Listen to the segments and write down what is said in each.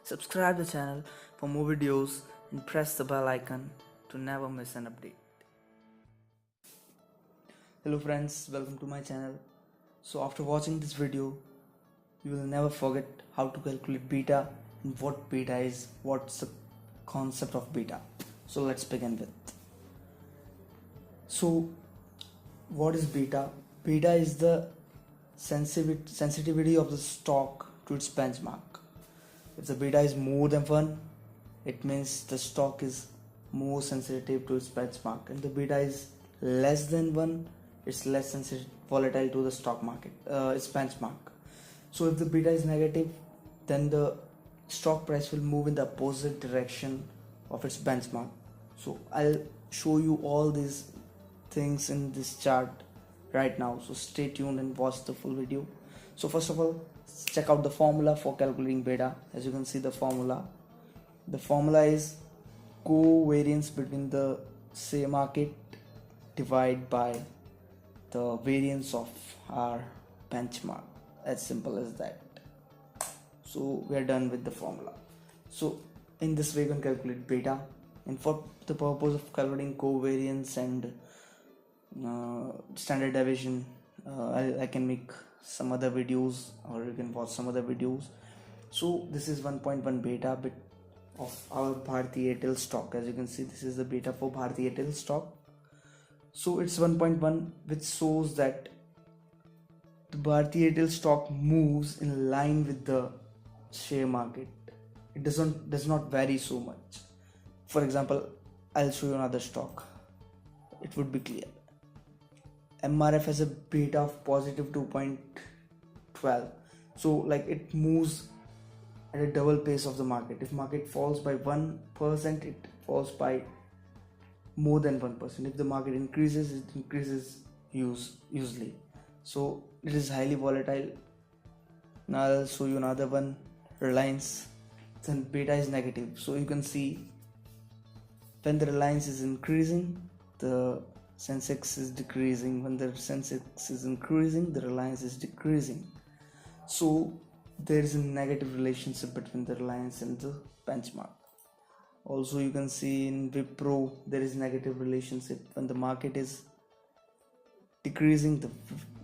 Subscribe the channel for more videos and press the bell icon to never miss an update. Hello friends, welcome to my channel. So after watching this video, you will never forget how to calculate beta and what beta is, what's the concept of beta. So let's begin with. So what is beta? Beta is the sensitivity of the stock to its benchmark. If the beta is more than 1, it means the stock is more sensitive to its benchmark, and the beta is less than 1, it's less sensitive, volatile to the stock market, its benchmark. So if the beta is negative, then the stock price will move in the opposite direction of its benchmark. So I'll show you all these things in this chart right now, so stay tuned and watch the full video. So first of all, check out the formula for calculating beta. As you can see, the formula is covariance between the same market divided by the variance of our benchmark. As simple as that. So we are done with the formula. So in this way you can calculate beta, and for the purpose of calculating covariance and standard deviation, I can make some other videos, or you can watch some other videos. So this is 1.1 beta bit of our Bharti Airtel stock. As you can see, this is the beta for Bharti Airtel stock. So it's 1.1, which shows that the Bharti Airtel stock moves in line with the share market. It does not vary so much. For example, I'll show you another stock. It would be clear. MRF has a beta of positive 2.12. So like it moves at a double pace of the market. If market falls by 1%, it falls by more than 1%. If the market increases, it increases usually. So it is highly volatile. Now I'll show you another one, Reliance. Then beta is negative. So you can see when the Reliance is increasing, the sensex is decreasing. When the sensex is increasing, the Reliance is decreasing. So there is a negative relationship between the Reliance and the benchmark. Also you can see in Wipro there is negative relationship. When the market is decreasing, the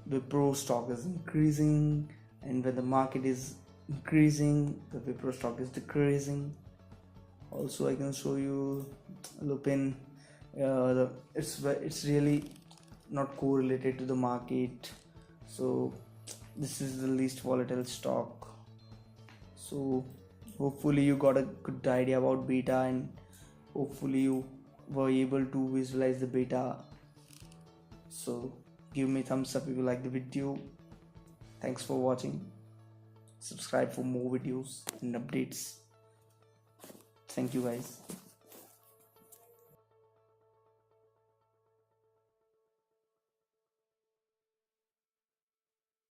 Wipro stock is increasing, and when the market is increasing, the Wipro stock is decreasing. Also I can show you Lupin. It's really not correlated to the market, so this is the least volatile stock. So hopefully you got a good idea about beta, and hopefully you were able to visualize the beta. So give me thumbs up if you like the video. Thanks for watching. Subscribe for more videos and updates. Thank you guys.